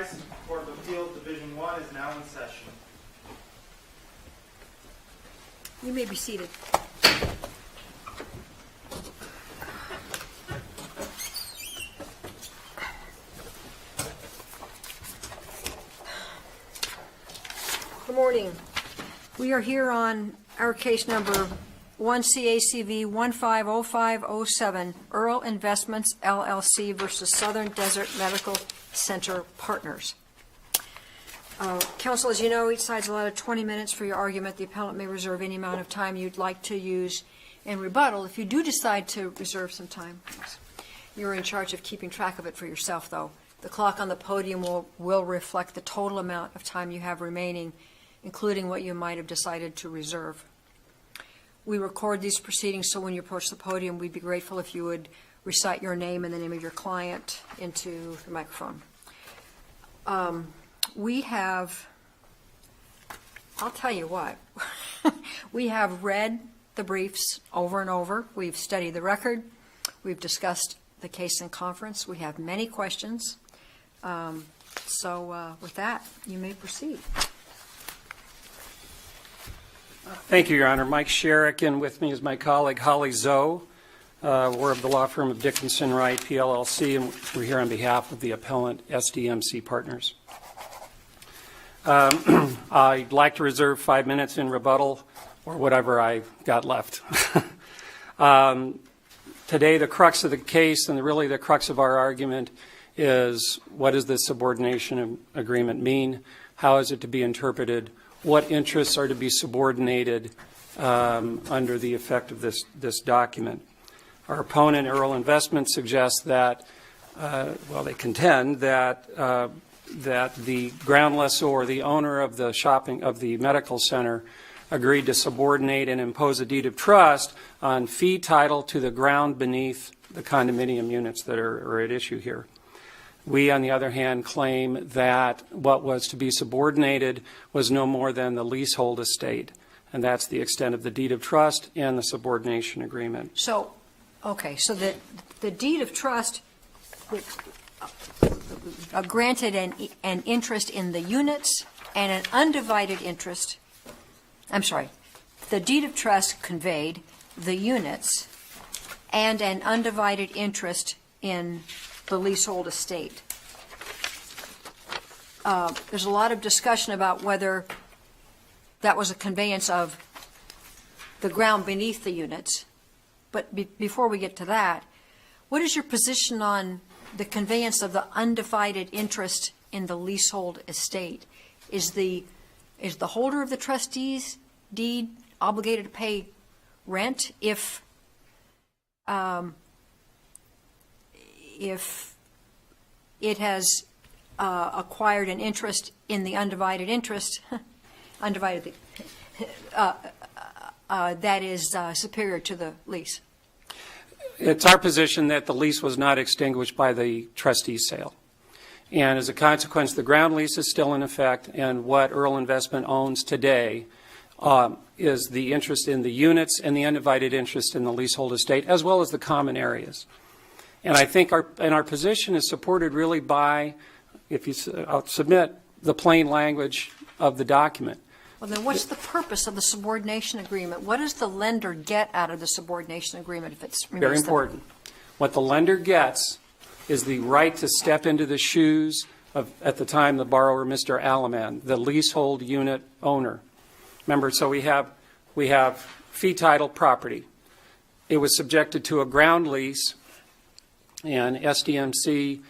rise. Court of Appeals Division 1 is now in session. You may be seated. Good morning. We are here on our case number 1CACV150507, EARLE Investments, LLC versus Southern Desert Medical Center Partners. Counsel, as you know, each side's allotted 20 minutes for your argument. The appellant may reserve any amount of time you'd like to use in rebuttal. If you do decide to reserve some time, you're in charge of keeping track of it for yourself, though. The clock on the podium will reflect the total amount of time you have remaining, including what you might have decided to reserve. We record these proceedings, so when you approach the podium, we'd be grateful if you would recite your name and the name of your client into the microphone. We have, I'll tell you what, we have read the briefs over and over. We've studied the record. We've discussed the case in conference. We have many questions. So with that, you may proceed. Thank you, Your Honor. Mike Sherrick, and with me is my colleague Holly Zoe. We're of the law firm of Dickinson Wright, PLLC, and we're here on behalf of the appellant SDMC Partners. I'd like to reserve 5 minutes in rebuttal or whatever I got left. Today, the crux of the case and really the crux of our argument is, what does this subordination agreement mean? How is it to be interpreted? What interests are to be subordinated under the effect of this document? Our opponent, EARLE Investments, suggests that, they contend that the ground lessor, the owner of the medical center, agreed to subordinate and impose a deed of trust on fee title to the ground beneath the condominium units that are at issue here. We, on the other hand, claim that what was to be subordinated was no more than the leasehold estate, and that's the extent of the deed of trust and the subordination agreement. So, okay, so the deed of trust granted an interest in the units and an undivided interest. I'm sorry, the deed of trust conveyed the units and an undivided interest in the leasehold estate. There's a lot of discussion about whether that was a conveyance of the ground beneath the units. But before we get to that, what is your position on the conveyance of the undivided interest in the leasehold estate? Is the holder of the trustee's deed obligated to pay rent if it has acquired an interest in the undivided interest, that is superior to the lease? It's our position that the lease was not extinguished by the trustee's sale. And as a consequence, the ground lease is still in effect, and what EARLE Investment owns today is the interest in the units and the undivided interest in the leasehold estate, as well as the common areas. And I think our position is supported really by, I'll submit, the plain language of the document. Well, then what's the purpose of the subordination agreement? What does the lender get out of the subordination agreement if it's very important? What the lender gets is the right to step into the shoes of, at the time, the borrower, Mr. Alaman, the leasehold unit owner. Remember, so we have fee title property. It was subjected to a ground lease, and SDMC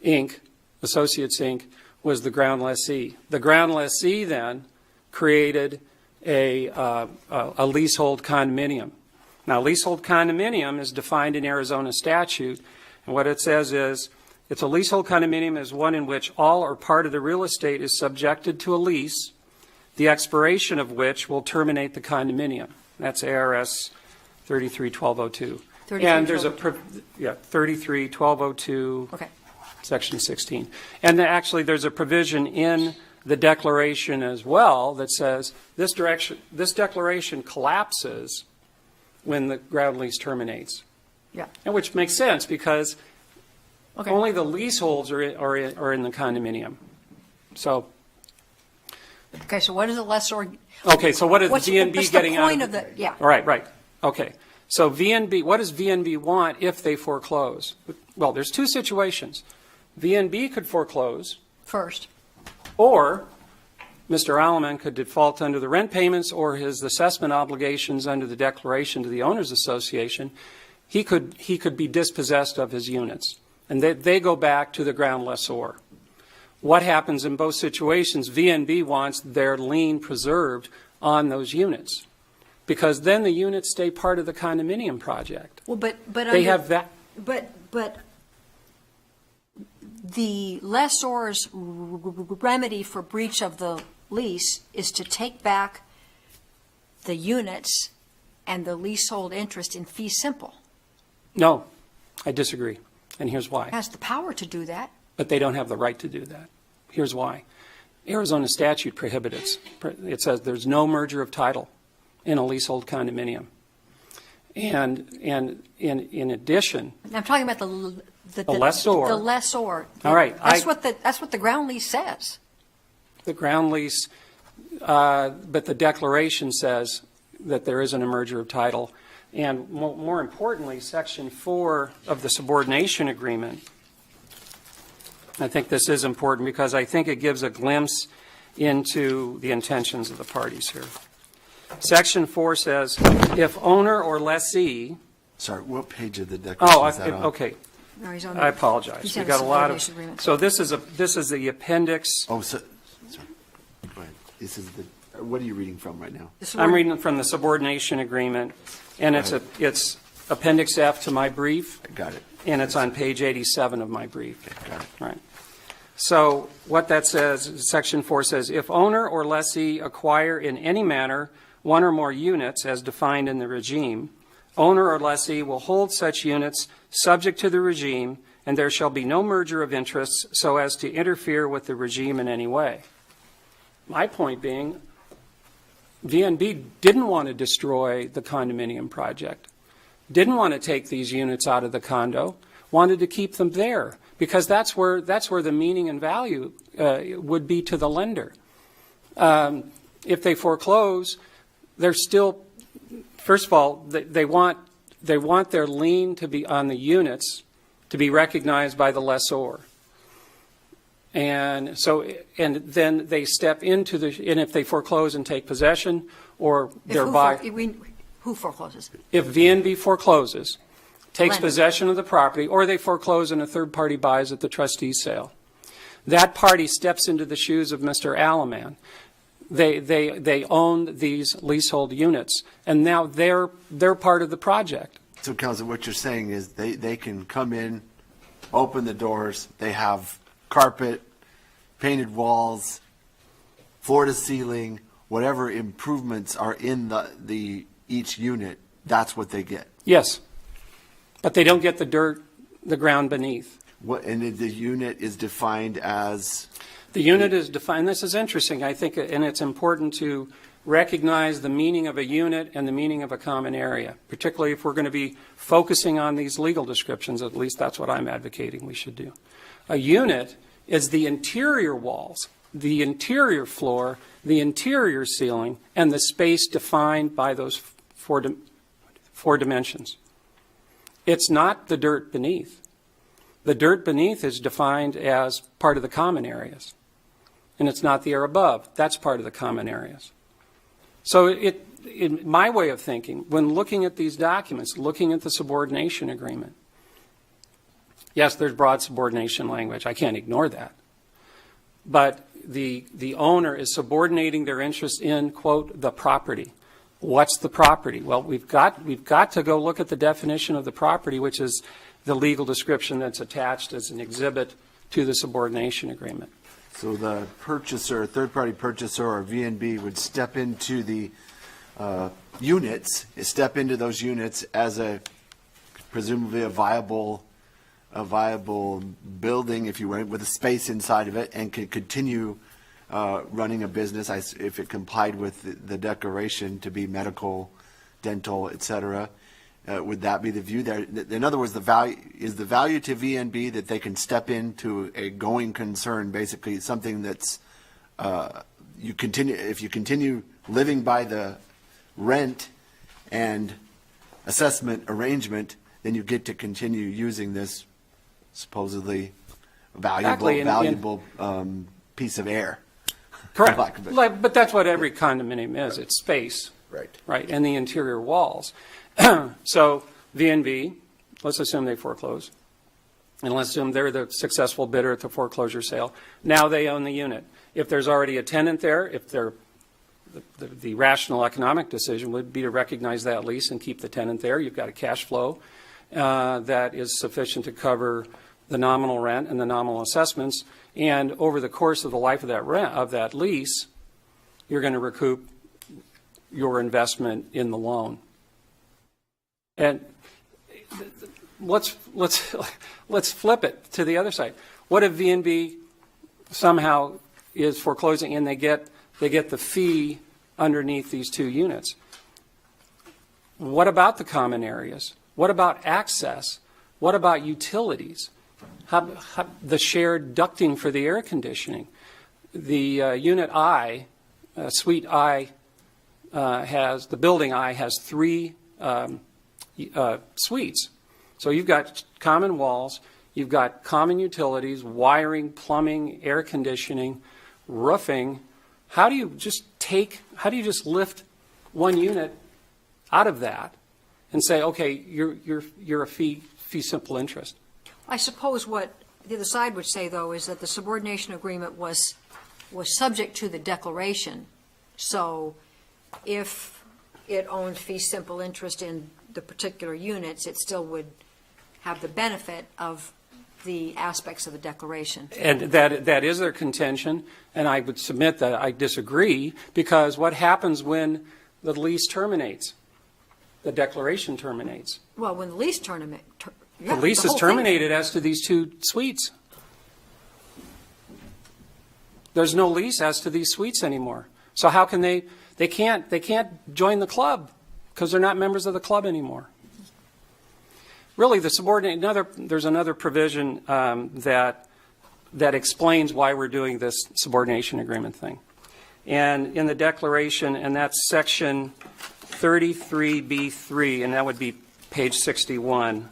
Inc., Associates Inc., was the ground lessee. The ground lessee then created a leasehold condominium. Now, leasehold condominium is defined in Arizona statute, and what it says is it's a leasehold condominium is one in which all or part of the real estate is subjected to a lease, the expiration of which will terminate the condominium. That's ARS 33-1202. And there's 33-1202, okay. Section 16. And actually there's a provision in the declaration as well that says this declaration collapses when the ground lease terminates. Yeah. And which makes sense because Okay. only the leaseholds are in the condominium. So, Okay, so what is the lessor? okay, so what is What's VNB getting the out point of of the, yeah. All right, right. Okay. So VNB, what does VNB want if they foreclose? Well, there's two situations. VNB could foreclose, First. or Mr. Alleman could default under the rent payments or his assessment obligations under the declaration to the Owners Association. He could be dispossessed of his units, and they go back to the ground lessor. What happens in both situations? VNB wants their lien preserved on those units, because then the units stay part of the condominium project. Well, but They have that. But the lessor's remedy for breach of the lease is to take back the units and the leasehold interest in fee simple. No, I disagree, and here's why. Has the power to do that. But they don't have the right to do that. Here's why. Arizona statute prohibits it. It says there's no merger of title in a leasehold condominium. And in addition, I'm talking about the lessor. The lessor. All right, That's what the ground lease says. the ground lease, but the declaration says that there isn't a merger of title. And more importantly, Section 4 of the subordination agreement, I think this is important because I think it gives a glimpse into the intentions of the parties here. Section 4 says, if owner or lessee. Sorry, what page of the declaration is that on? Okay. No, he's on I apologize. he's We on got a the lot of. subordination agreement. So this is the appendix. Oh, sorry. Go ahead. This is what are you reading from right now? I'm reading from the subordination agreement, and it's Appendix F to my brief. I got it. And it's on page 87 of my brief. Okay, got it. Right. So what that says, Section 4 says, if owner or lessee acquire in any manner one or more units as defined in the regime, owner or lessee will hold such units subject to the regime, and there shall be no merger of interests so as to interfere with the regime in any way. My point being, VNB didn't want to destroy the condominium project, didn't want to take these units out of the condo, wanted to keep them there, because that's where the meaning and value would be to the lender. If they foreclose, they're still, first of all, they want their lien to be on the units to be recognized by the lessor. And then they step into and if they foreclose and take possession, or thereby. Who forecloses? If VNB forecloses, takes Lender. possession of the property, or they foreclose and a third party buys at the trustee's sale, that party steps into the shoes of Mr. Alleman. They own these leasehold units, and now they're part of the project. So, Council, what you're saying is they can come in, open the doors, they have carpet, painted walls, floor to ceiling, whatever improvements are in the each unit, that's what they get. Yes, but they don't get the dirt, the ground beneath. And the unit is defined as? The unit is defined, this is interesting, I think, and it's important to recognize the meaning of a unit and the meaning of a common area, particularly if we're going to be focusing on these legal descriptions. At least that's what I'm advocating we should do. A unit is the interior walls, the interior floor, the interior ceiling, and the space defined by those four dimensions. It's not the dirt beneath. The dirt beneath is defined as part of the common areas. And it's not the air above. That's part of the common areas. So in my way of thinking, when looking at these documents, looking at the subordination agreement, yes, there's broad subordination language. I can't ignore that. But the owner is subordinating their interest in, quote, the property. What's the property? Well, we've got to go look at the definition of the property, which is the legal description that's attached as an exhibit to the subordination agreement. So the purchaser, third-party purchaser, or VNB would step into the units, step into those units as presumably a viable building, if you will, with a space inside of it, and could continue running a business if it complied with the declaration to be medical, dental, etc. Would that be the view there? In other words, the value to VNB that they can step into a going concern, basically something that's if you continue living by the rent and assessment arrangement, then you get to continue using this supposedly valuable piece of air. Correct. But that's what every condominium is. It's space. Right. And the interior walls. So VNB, let's assume they foreclose. And let's assume they're the successful bidder at the foreclosure sale. Now they own the unit. If there's already a tenant there, if they're the rational economic decision would be to recognize that lease and keep the tenant there. You've got a cash flow that is sufficient to cover the nominal rent and the nominal assessments. And over the course of the life of that lease, you're going to recoup your investment in the loan. And let's flip it to the other side. What if VNB somehow is foreclosing and they get the fee underneath these two units? What about the common areas? What about access? What about utilities? How the shared ducting for the air conditioning? The unit I, suite I, the building I has 3 suites. So you've got common walls, you've got common utilities, wiring, plumbing, air conditioning, roofing. How do you just lift one unit out of that and say, okay, you're a fee simple interest? I suppose what the other side would say, though, is that the subordination agreement was subject to the declaration. So if it owned fee simple interest in the particular units, it still would have the benefit of the aspects of the declaration. And that is their contention, and I would submit that I disagree, because what happens when the lease terminates? The declaration terminates. Well, when the lease the lease is terminated as to these 2 suites. There's no lease as to these suites anymore. So how can they can't join the club because they're not members of the club anymore. Really, there's another provision that explains why we're doing this subordination agreement thing. And in the declaration, and that's section 33B3, and that would be page 61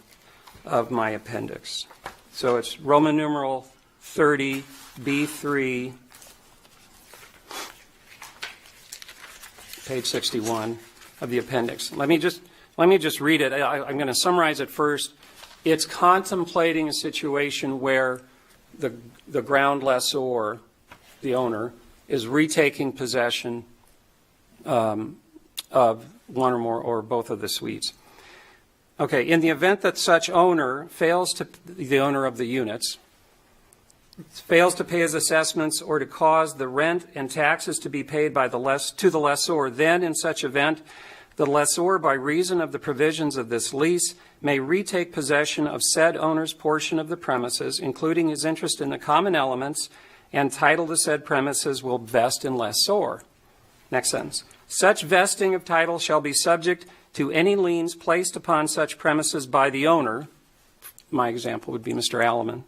of my appendix. So it's Roman numeral 30B3, page 61 of the appendix. Let me just read it. I'm going to summarize it first. It's contemplating a situation where the ground lessor, the owner, is retaking possession of one or more or both of the suites. Okay, in the event that such owner the owner of the units, fails to pay his assessments or to cause the rent and taxes to be paid to the lessor, then in such event, the lessor, by reason of the provisions of this lease, may retake possession of said owner's portion of the premises, including his interest in the common elements, and title to said premises will vest in lessor. Next sentence. Such vesting of title shall be subject to any liens placed upon such premises by the owner. My example would be Mr. Alleman.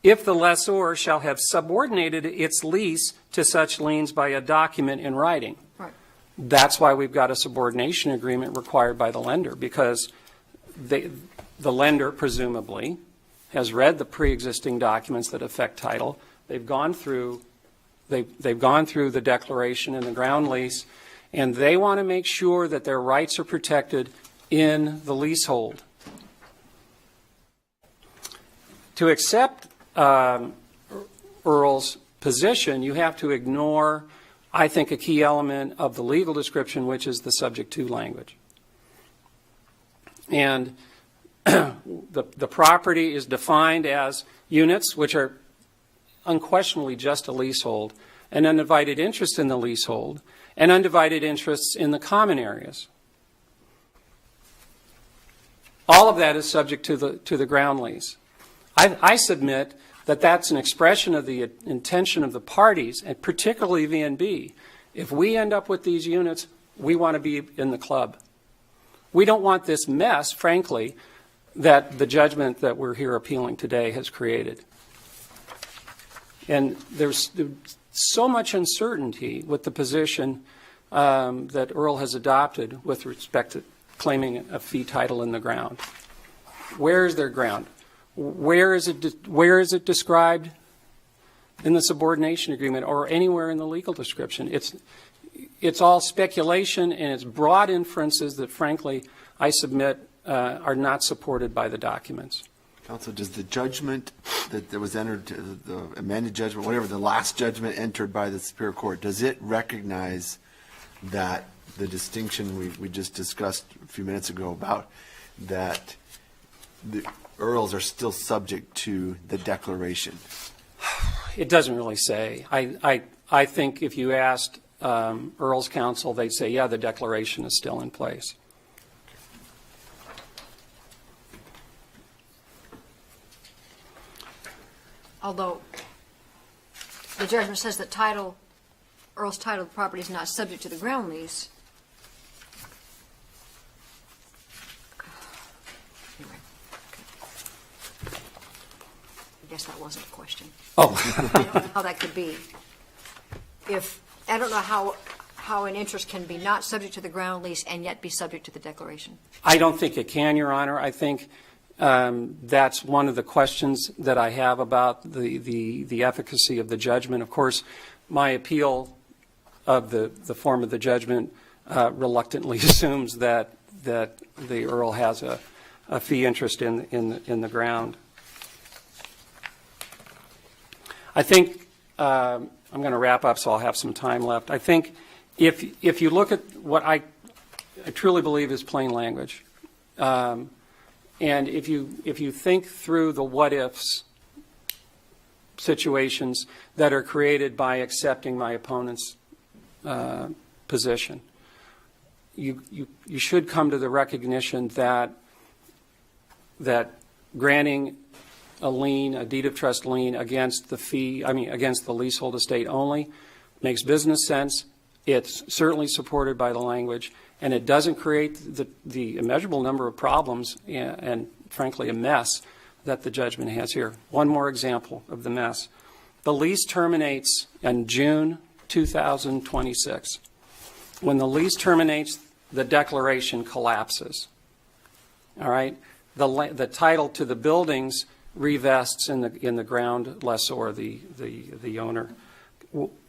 If the lessor shall have subordinated its lease to such liens by a document in writing. Right. That's why we've got a subordination agreement required by the lender, because the lender presumably has read the pre-existing documents that affect title. They've gone through the declaration and the ground lease, and they want to make sure that their rights are protected in the leasehold. To accept EARLE's position, you have to ignore, I think, a key element of the legal description, which is the subject to language. And the property is defined as units, which are unquestionably just a leasehold, an undivided interest in the leasehold, and undivided interests in the common areas. All of that is subject to the ground lease. I submit that that's an expression of the intention of the parties, and particularly VNB. If we end up with these units, we want to be in the club. We don't want this mess, frankly, that the judgment that we're here appealing today has created. And there's so much uncertainty with the position that Earl has adopted with respect to claiming a fee title in the ground. Where is their ground? Where is it described in the subordination agreement or anywhere in the legal description? It's all speculation, and it's broad inferences that, frankly, I submit are not supported by the documents. Counsel, does the judgment that was entered, the amended judgment, whatever, the last judgment entered by the Superior Court, does it recognize that the distinction we just discussed a few minutes ago about that the Earls are still subject to the declaration? It doesn't really say. I think if you asked Earl's counsel, they'd say, yeah, the declaration is still in place. Although the judgment says that Earl's title of the property is not subject to the ground lease. Anyway, okay. I guess that wasn't a question. Oh. I don't know how that could be. I don't know how an interest can be not subject to the ground lease and yet be subject to the declaration. I don't think it can, Your Honor. I think that's one of the questions that I have about the efficacy of the judgment. Of course, my appeal of the form of the judgment reluctantly assumes that the Earl has a fee interest in the ground. I think I'm going to wrap up, so I'll have some time left. I think if you look at what I truly believe is plain language, and if you think through the what-ifs situations that are created by accepting my opponent's position, you should come to the recognition that granting a lien, a deed of trust lien against against the leasehold estate only makes business sense. It's certainly supported by the language, and it doesn't create the immeasurable number of problems and frankly, a mess that the judgment has here. One more example of the mess. The lease terminates in June 2026. When the lease terminates, the declaration collapses. All right? The title to the buildings revests in the ground lessor, the owner.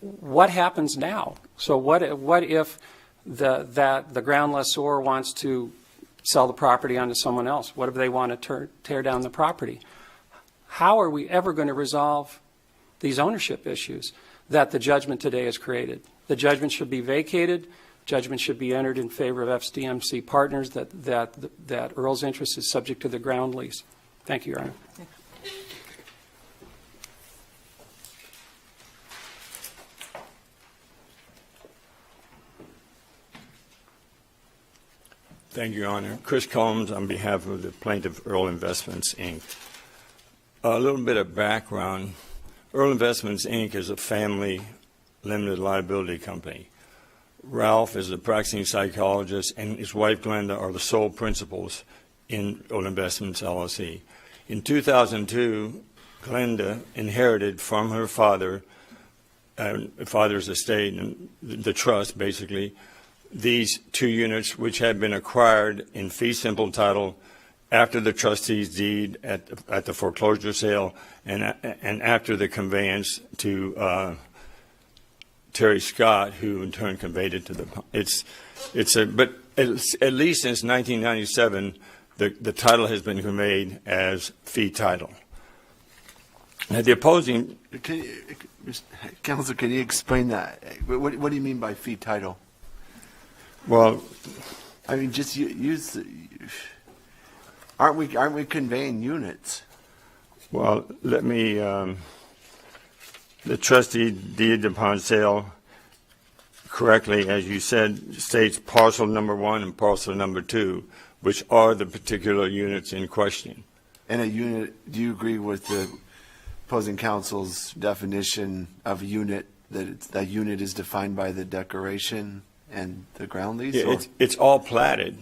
What happens now? So what if the ground lessor wants to sell the property onto someone else? What if they want to tear down the property? How are we ever going to resolve these ownership issues that the judgment today has created? The judgment should be vacated. Judgment should be entered in favor of FDMC partners that Earl's interest is subject to the ground lease. Thank you, Your Honor. Thank you, Your Honor. Chris Combs on behalf of the plaintiff, Earle Investments, Inc. A little bit of background. Earle Investments, Inc. is a family limited liability company. Ralph is a practicing psychologist, and his wife, Glenda, are the sole principals in Earle Investments, LLC. In 2002, Glenda inherited from her father's estate, and the trust, basically, these 2 units which had been acquired in fee simple title after the trustee's deed at the foreclosure sale and after the conveyance to Terry Scott, who in turn conveyed it to the. But at least since 1997, the title has been conveyed as fee title. Now the opposing. Counsel, can you explain that? What do you mean by fee title? Well, I mean, just use. Aren't we conveying units? Well, let me. The trustee deed upon sale, correctly, as you said, states parcel number 1 and parcel number 2, which are the particular units in question. And a unit. Do you agree with the opposing counsel's definition of a unit, that unit is defined by the declaration and the ground lease? Yeah, it's all platted.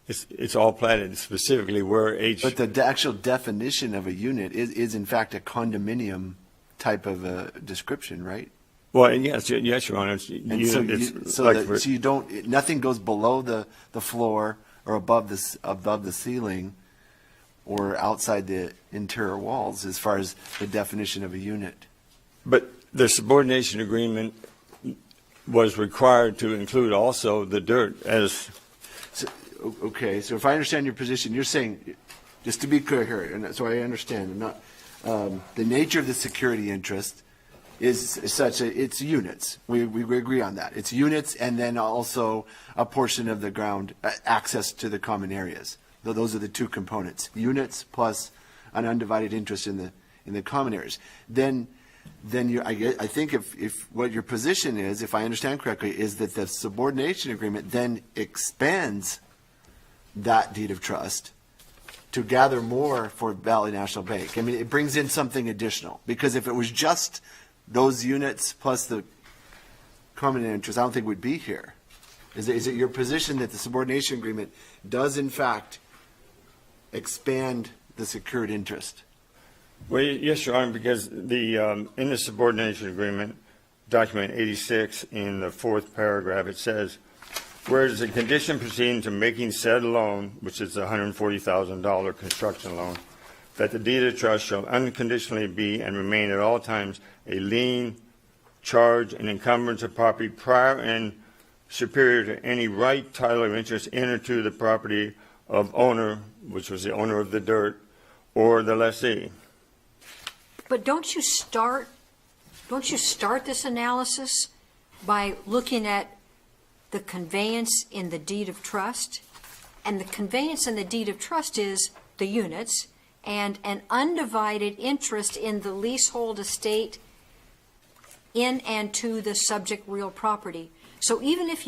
It's all platted specifically where H. But the actual definition of a unit is in fact a condominium type of a description, right? Well, yes, Your Honor. And so you don't, nothing goes below the floor or above the ceiling or outside the interior walls as far as the definition of a unit. But the subordination agreement was required to include also the dirt as. Okay, so if I understand your position, you're saying, just to be clear here, and so I understand, I'm not, the nature of the security interest is such that it's units. We agree on that. It's units and then also a portion of the ground access to the common areas. Those are the two components: units plus an undivided interest in the common areas. Then I think if what your position is, if I understand correctly, is that the subordination agreement then expands that deed of trust to gather more for Valley National Bank. I mean, it brings in something additional, because if it was just those units plus the common interest, I don't think we'd be here. Is it your position that the subordination agreement does in fact expand the secured interest? Well, yes, Your Honor, because in the subordination agreement, document 86 in the fourth paragraph, it says, whereas the condition proceeding to making said loan, which is the $140,000 construction loan, that the deed of trust shall unconditionally be and remain at all times a lien, charge, and encumbrance of property prior and superior to any right, title, or interest in or to the property of owner, which was the owner of the dirt, or the lessee. But don't you start this analysis by looking at the conveyance in the deed of trust? And the conveyance in the deed of trust is the units and an undivided interest in the leasehold estate in and to the subject real property. So even if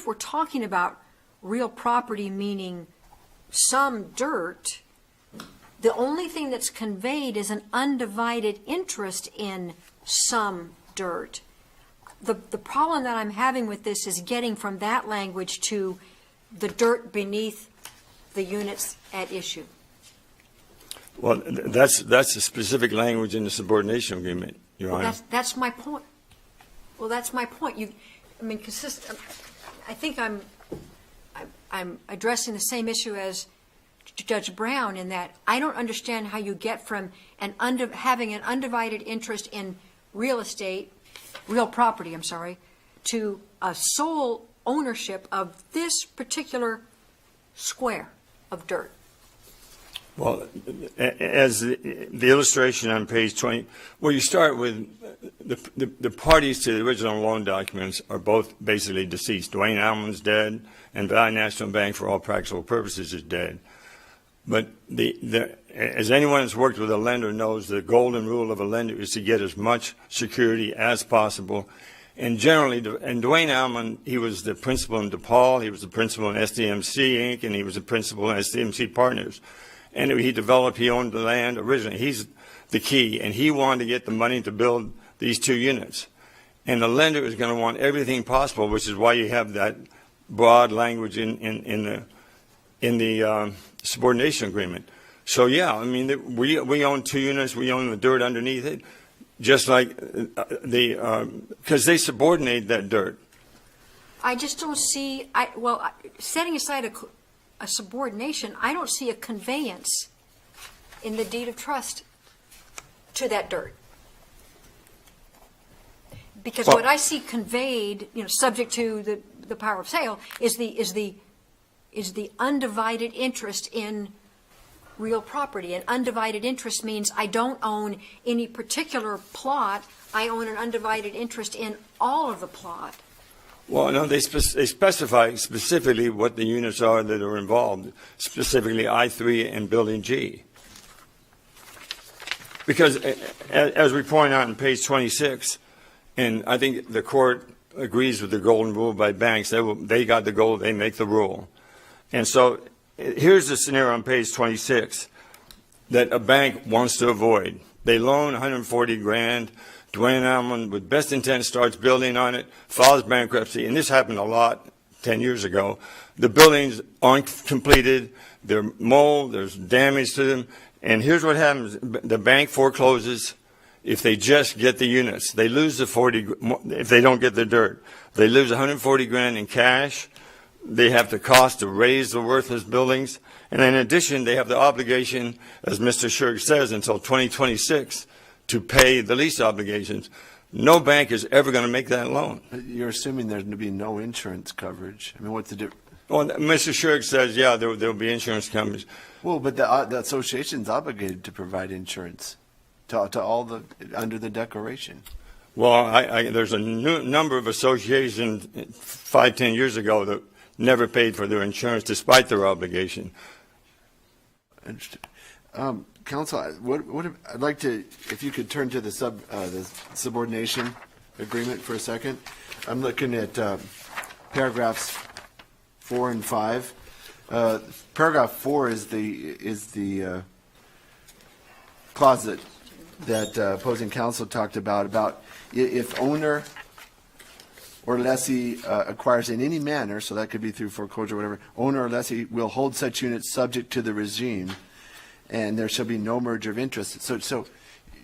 we're talking about real property meaning some dirt, the only thing that's conveyed is an undivided interest in some dirt. The problem that I'm having with this is getting from that language to the dirt beneath the units at issue. Well, that's the specific language in the subordination agreement, Your Honor. That's my point. Well, that's my point. I think I'm addressing the same issue as Judge Brown in that I don't understand how you get from having an undivided interest in real property, to a sole ownership of this particular square of dirt. Well, as the illustration on page 20, well, you start with the parties to the original loan documents are both basically deceased. Dwayne Allen's dead, and Valley National Bank, for all practical purposes, is dead. But as anyone who's worked with a lender knows, the golden rule of a lender is to get as much security as possible. And generally, and Dwayne Allen, he was the principal in DePaul, he was the principal in SDMC Inc., and he was the principal in SDMC Partners. And he owned the land originally. He's the key, and he wanted to get the money to build these two units. And the lender is going to want everything possible, which is why you have that broad language in the subordination agreement. So yeah, I mean, we own two units. We own the dirt underneath it, just like because they subordinate that dirt. I just don't see. Setting aside a subordination, I don't see a conveyance in the deed of trust to that dirt. Because what I see conveyed, subject to the power of sale, is the undivided interest in real property. And undivided interest means I don't own any particular plot. I own an undivided interest in all of the plot. Well, no, they specify specifically what the units are that are involved, specifically I-3 and Building G. Because as we point out on page 26, and I think the court agrees with the golden rule by banks, they got the gold, they make the rule. And so here's the scenario on page 26 that a bank wants to avoid. They loan $140,000. Dwayne Allen, with best intent, starts building on it, files bankruptcy, and this happened a lot 10 years ago. The buildings aren't completed. They're mold. There's damage to them. And here's what happens. The bank forecloses if they just get the units. They lose the 40, if they don't get the dirt. They lose 140 grand in cash. They have the cost to raise the worthless buildings. And in addition, they have the obligation, as Mr. Shirk says, until 2026 to pay the lease obligations. No bank is ever going to make that loan. You're assuming there's going to be no insurance coverage. I mean, what's the difference? Well, Mr. Shirk says, yeah, there will be insurance companies. Well, but the association's obligated to provide insurance to all the under the declaration. Well, there's a number of associations 5-10 years ago that never paid for their insurance despite their obligation. Interesting. Counsel, I'd like to, if you could turn to the subordination agreement for a second. I'm looking at paragraphs 4 and 5. Paragraph 4 is the clause that opposing counsel talked about if owner or lessee acquires in any manner, so that could be through foreclosure or whatever, owner or lessee will hold such units subject to the regime, and there shall be no merger of interest. So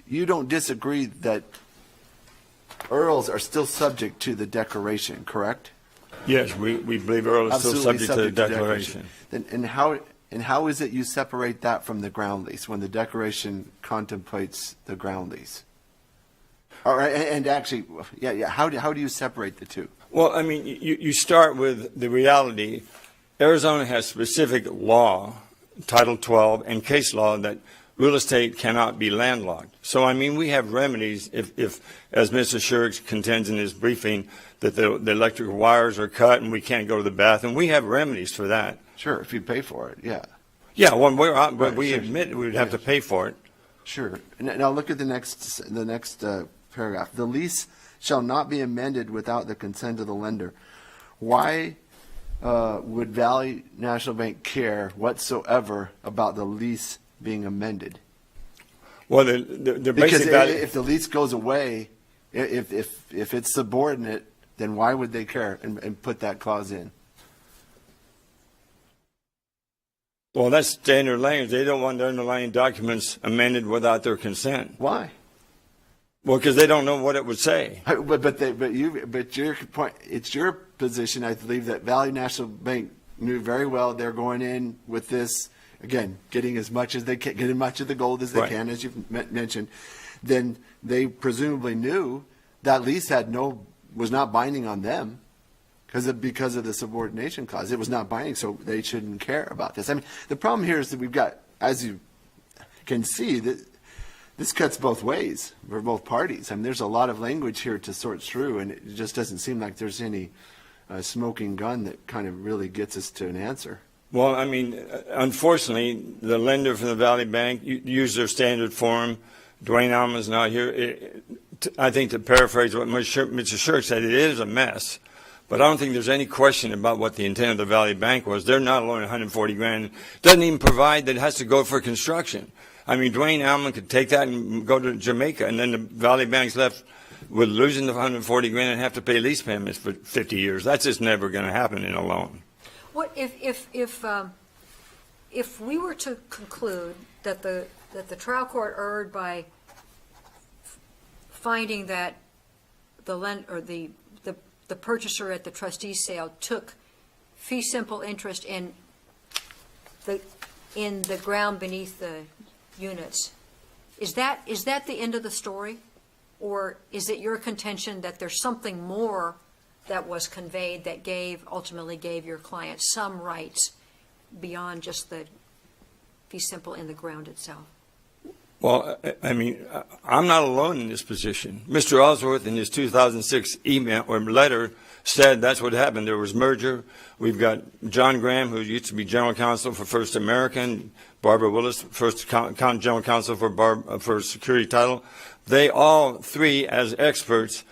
you don't disagree that EARLEs are still subject to the declaration, correct? Yes, we believe EARLE is still Absolutely subject to the declaration. And how is it you separate that from the ground lease when the declaration contemplates the ground lease? All right, and actually, how do you separate the two? Well, I mean, you start with the reality. Arizona has specific law, Title 12, and case law that real estate cannot be landlocked. So, I mean, we have remedies if as Mr. Shirk contends in his briefing, that the electric wires are cut and we can't go to the bathroom. We have remedies for that. Sure, if you pay for it, yeah. Yeah, when we sure. admit we would have to pay for it. Sure. Now look at the next paragraph. The lease shall not be amended without the consent of the lender. Why would Valley National Bank care whatsoever about the lease being amended? Well, the Because basic value. if the lease goes away, if it's subordinate, then why would they care and put that clause in? Well, that's standard language. They don't want the underlying documents amended without their consent. Why? Well, because they don't know what it would say. But your point. It's your position, I believe, that Valley National Bank knew very well they're going in with this again, getting as much as they can, getting much of the gold as they can, as you've mentioned. Then they presumably knew that lease was not binding on them because of the subordination clause. It was not binding, so they shouldn't care about this. I mean, the problem here is that we've got, as you can see, that this cuts both ways for both parties. I mean, there's a lot of language here to sort through, and it just doesn't seem like there's any smoking gun that kind of really gets us to an answer. Well, I mean, unfortunately, the lender from the Valley Bank used their standard form. Dwayne Alma's not here. I think to paraphrase what Mr. Shirk said, it is a mess. But I don't think there's any question about what the intent of the Valley Bank was. They're not loaning 140 grand. Doesn't even provide that it has to go for construction. I mean, Dwayne Alma could take that and go to Jamaica, and then the Valley Bank's left with losing the 140 grand and have to pay lease payments for 50 years. That's just never going to happen in a loan. What if we were to conclude that the trial court erred by finding that the purchaser at the trustee's sale took fee simple interest in the ground beneath the units, is that the end of the story, or is it your contention that there's something more that was conveyed that ultimately gave your client some rights beyond just the fee simple in the ground itself? Well, I mean, I'm not alone in this position. Mr. Osworth, in his 2006 email or letter, said that's what happened. There was merger. We've got John Graham, who used to be general counsel for First American, Barbara Willis, first general counsel for Security Title. They all three, as experts,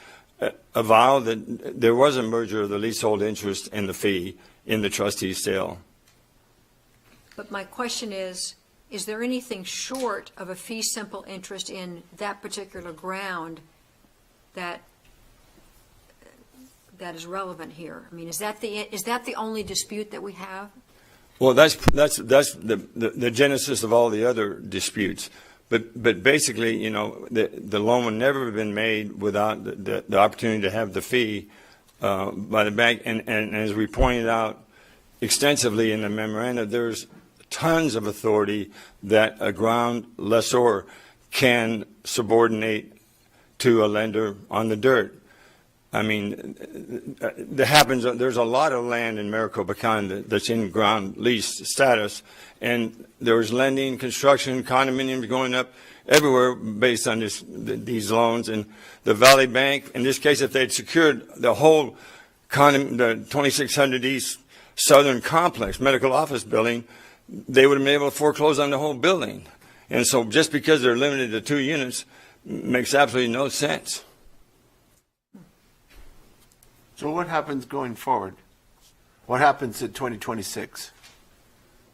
avowed that there was a merger of the leasehold interest and the fee in the trustee's sale. But my question is there anything short of a fee simple interest in that particular ground that that is relevant here? I mean, is that the only dispute that we have? Well, that's the genesis of all the other disputes. But basically, you know, the loan would never have been made without the opportunity to have the fee by the bank. And as we pointed out extensively in the memoranda, there's tons of authority that a ground lessor can subordinate to a lender on the dirt. I mean, there's a lot of land in Maricopa County that's in ground lease status, and there's lending, construction, condominiums going up everywhere based on these loans. And the Valley Bank, in this case, if they'd secured the whole the 2600 East Southern Complex medical office building, they would have been able to foreclose on the whole building. And so just because they're limited to 2 units makes absolutely no sense. So what happens going forward? What happens in 2026?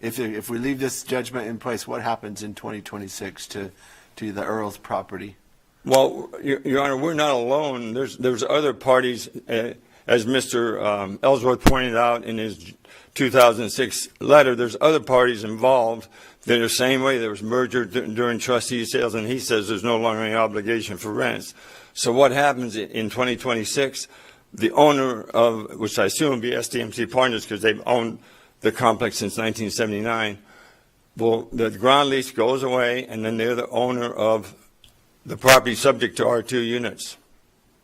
If we leave this judgment in place, what happens in 2026 to the Earl's property? Well, Your Honor, we're not alone. There's other parties, as Mr. Ellsworth pointed out in his 2006 letter. There's other parties involved. They're the same way. There was merger during trustee sales, and he says there's no longer any obligation for rents. So what happens in 2026? The owner of, which I assume will be SDMC Partners because they've owned the complex since 1979, well, the ground lease goes away, and then they're the owner of the property subject to R2 units.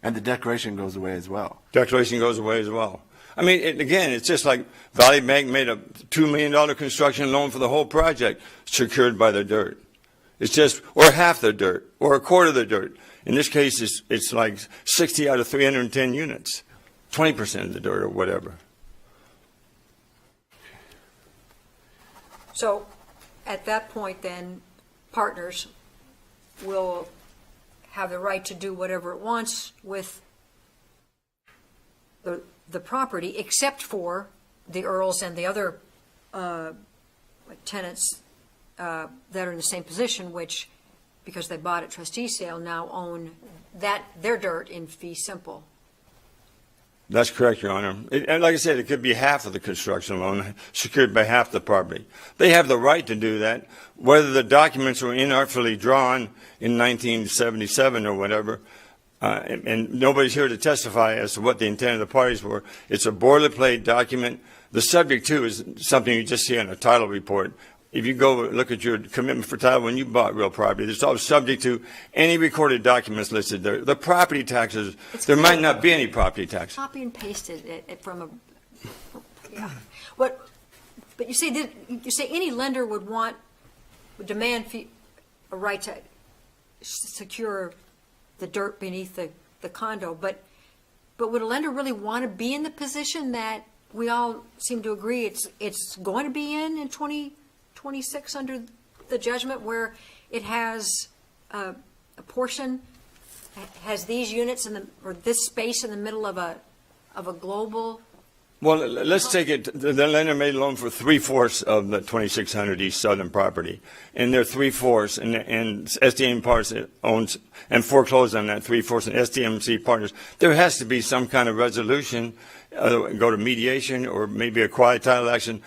And the declaration goes away as well. Declaration goes away as well. I mean, again, it's just like Valley Bank made a $2 million construction loan for the whole project secured by the dirt. It's just, or half the dirt, or a quarter of the dirt. In this case, it's like 60 out of 310 units, 20% of the dirt or whatever. So at that point, then, Partners will have the right to do whatever it wants with the property, except for the Earls and the other tenants that are in the same position, which, because they bought at trustee sale, now own their dirt in fee simple. That's correct, Your Honor. And like I said, it could be half of the construction loan secured by half the property. They have the right to do that. Whether the documents were inartfully drawn in 1977 or whatever, and nobody's here to testify as to what the intent of the parties were. It's a boilerplate document. The subject to is something you just see on a title report. If you go look at your commitment for title when you bought real property, it's all subject to any recorded documents listed there. The property taxes, there might not be any property tax. Copy and pasted it from a, yeah. But you say any lender would demand a right to secure the dirt beneath the condo, but would a lender really want to be in the position that we all seem to agree it's going to be in 2026 under the judgment, where it has a portion, has these units or this space in the middle of a global? Well, let's take it. The lender made a loan for 3/4 of the 2600 East Southern property, and they're 3/4, and SDM Partners owns and foreclosed on that 3/4, and SDMC Partners. There has to be some kind of resolution, go to mediation or maybe a quiet title action.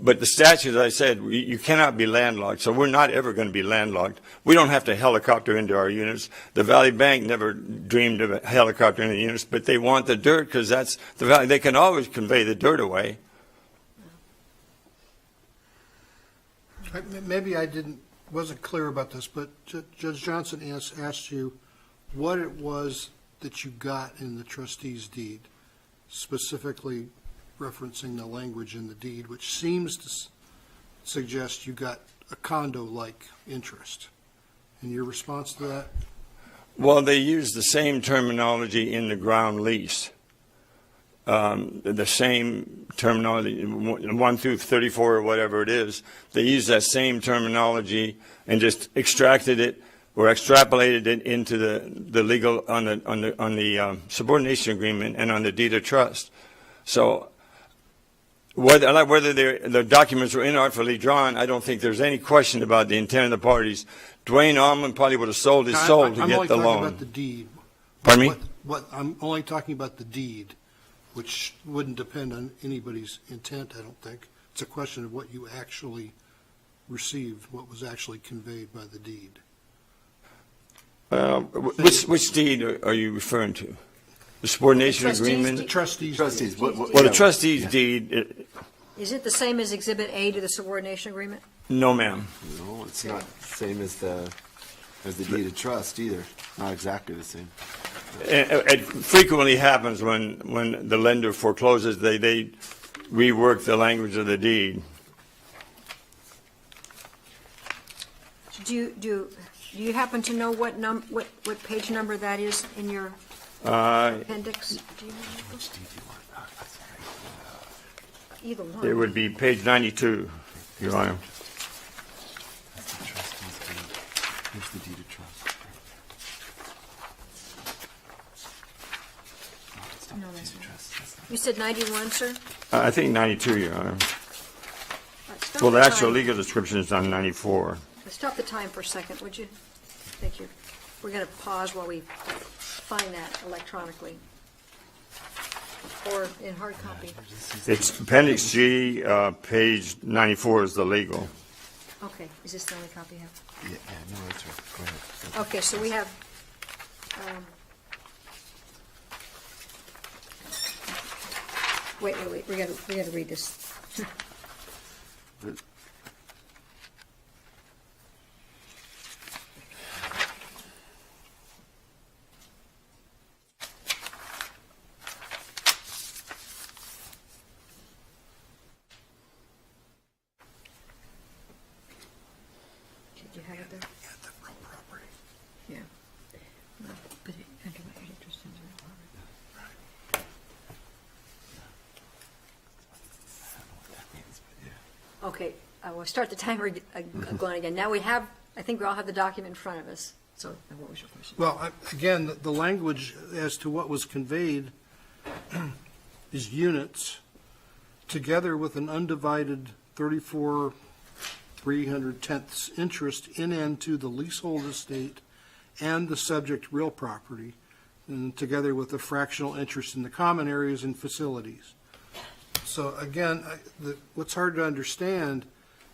But the statute, as I said, you cannot be landlocked, so we're not ever going to be landlocked. We don't have to helicopter into our units. The Valley Bank never dreamed of a helicopter into the units, but they want the dirt because that's the Valley. They can always convey the dirt away. Maybe I wasn't clear about this, but Judge Johnson asked you what it was that you got in the trustee's deed, specifically referencing the language in the deed, which seems to suggest you got a condo-like interest. And your response to that? Well, they use the same terminology in the ground lease. The same terminology, 1 through 34 or whatever it is. They use that same terminology and just extracted it or extrapolated it into the legal on the subordination agreement and on the deed of trust. So whether the documents were inartfully drawn, I don't think there's any question about the intent of the parties. Dwayne Allman probably would have sold his soul to get the loan. I'm only talking about the deed. Pardon me? I'm only talking about the deed. which wouldn't depend on anybody's intent, I don't think. It's a question of what you actually received, what was actually conveyed by the deed. Which deed are you referring to? The subordination The trustees' agreement? deed. Trustees. Well, the trustee's deed, Is it the same as Exhibit A to the subordination agreement? no, ma'am. No, it's not the same as the deed of trust either. Not exactly the same. It frequently happens when the lender forecloses, they rework the language of the deed. Do you happen to know what page number that is in your appendix? Do you know? Either one. It would be page 92, Your Honor. That's the trustee's deed. Here's the deed of trust. No, it's not No, the that's deed of not. trust. That's not- You said 91, sir? I think 92, Your Honor. Stop Well, the the actual time. legal description is on 94. Stop the time for a second, would you? Thank you. We're going to pause while we find that electronically. Or in hard copy. It's Appendix G, page 94 is the legal. Okay, is this the only copy you have? Yeah, no, that's right. Go ahead. Okay, so we have, wait, we gotta read this. Do you have it there? Yeah, the real property. Yeah. Well, but underlying interest in the real property. Okay, we'll start the timer going again. Now we have, I think we all have the document in front of us. So what was your question? Well, again, the language as to what was conveyed is units together with an undivided 34/310ths interest in and to the leasehold estate and the subject real property, and together with a fractional interest in the common areas and facilities. So again, what's hard to understand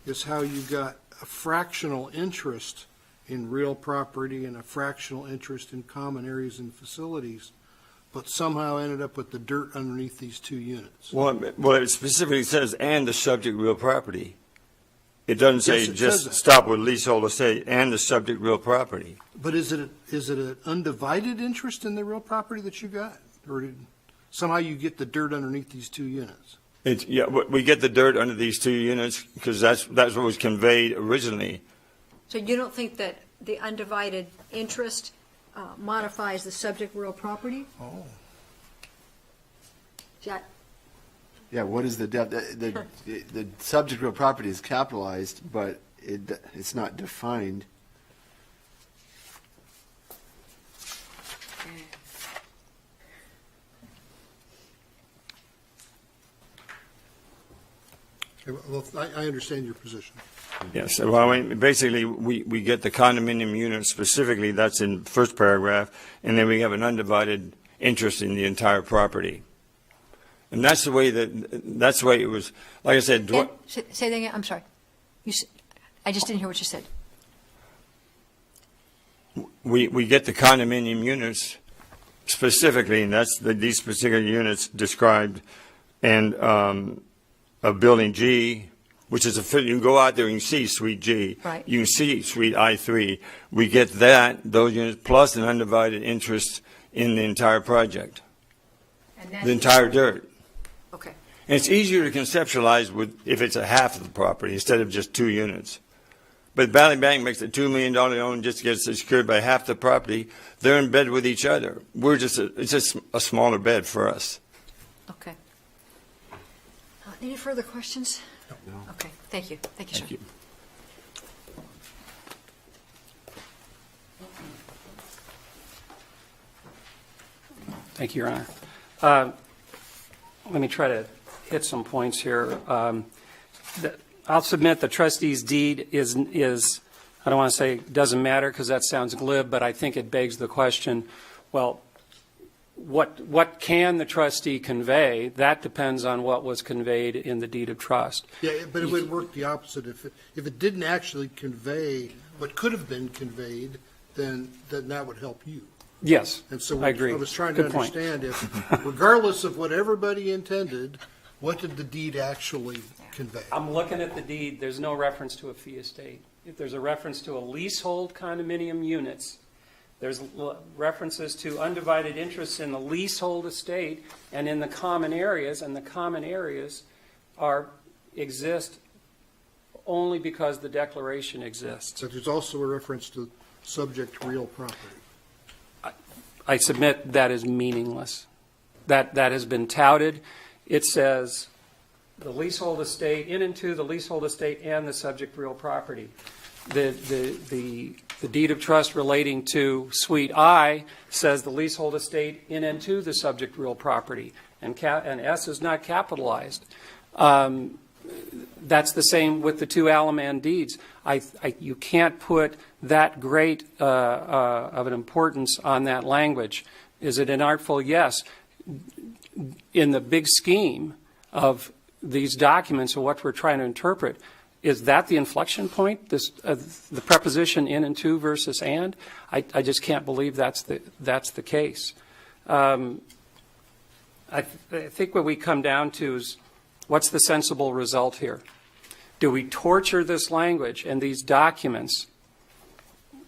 is how you got a fractional interest in real property and a fractional interest in common areas and facilities, but somehow ended up with the dirt underneath these two units. Well, it specifically says, and the subject real property. It doesn't say Yes, it just says that. stop with leasehold estate and the subject real property. But is it an undivided interest in the real property that you got? Or did somehow you get the dirt underneath these two units? Yeah, we get the dirt under these two units because that's what was conveyed originally. So you don't think that the undivided interest modifies the subject real property? Oh. Yeah, Yeah, what is the subject real property is capitalized, but it's not defined. Okay, well, I understand your position. Yes, well, I mean, basically, we get the condominium unit specifically, that's in first paragraph, and then we have an undivided interest in the entire property. And that's the way it was, like I said. Say that again, I'm sorry. I just didn't hear what you said. We get the condominium units specifically, and that's these specific units described, and of Building G, which is you can go out there and you can see Suite G. Right. You can see Suite I3. We get those units plus an undivided interest in the entire project, the entire dirt. Okay. And it's easier to conceptualize if it's a half of the property instead of just two units. But Valley Bank makes a $2 million loan just to get secured by half the property. They're in bed with each other. It's just a smaller bed for us. Okay. Any further questions? No. Okay, thank you. Thank you, sir. Thank you. Thank you, Your Honor. Let me try to hit some points here. I'll submit the trustee's deed is I don't want to say doesn't matter because that sounds glib, but I think it begs the question, well, what can the trustee convey, that depends on what was conveyed in the deed of trust. Yeah, but it would work the opposite. If it didn't actually convey what could have been conveyed, then that would help you. Yes, And so I agree. I was trying to Good point. understand if, regardless of what everybody intended, what did the deed actually convey? I'm looking at the deed, there's no reference to a fee estate. If there's a reference to a leasehold condominium units, there's references to undivided interests in the leasehold estate and in the common areas, and the common areas exist only because the declaration exists. But there's also a reference to subject real property. I submit that is meaningless. That has been touted. It says the leasehold estate, in and to the leasehold estate and the subject real property. The deed of trust relating to Suite I says the leasehold estate in and to the subject real property, and S is not capitalized. That's the same with the two Alaman deeds. You can't put that great of an importance on that language. Is it inartful? Yes. In the big scheme of these documents and what we're trying to interpret, is that the inflection point? The preposition in and to versus and? I just can't believe that's the case. I think what we come down to is, what's the sensible result here? Do we torture this language and these documents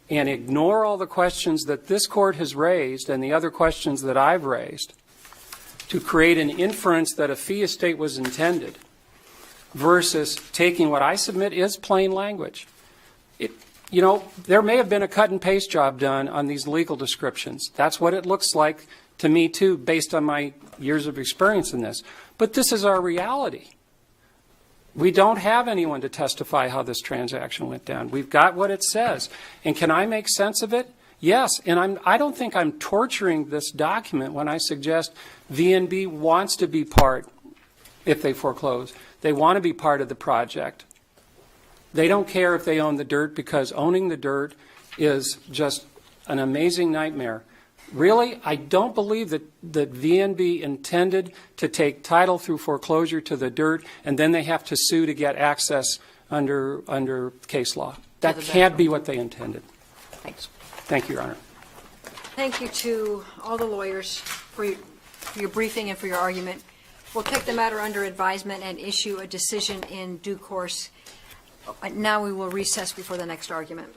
and ignore all the questions that this court has raised and the other questions that I've raised to create an inference that a fee estate was intended, versus taking what I submit is plain language? There may have been a cut and paste job done on these legal descriptions. That's what it looks like to me, too, based on my years of experience in this. But this is our reality. We don't have anyone to testify how this transaction went down. We've got what it says. And can I make sense of it? Yes. And I don't think I'm torturing this document when I suggest VNB wants to be part, if they foreclose. They want to be part of the project. They don't care if they own the dirt, because owning the dirt is just an amazing nightmare. Really, I don't believe that VNB intended to take title through foreclosure to the dirt, and then they have to sue to get access under case law. That can't be what they intended. Thanks. Thank you, Your Honor. Thank you to all the lawyers for your briefing and for your argument. We'll take the matter under advisement and issue a decision in due course. Now we will recess before the next argument.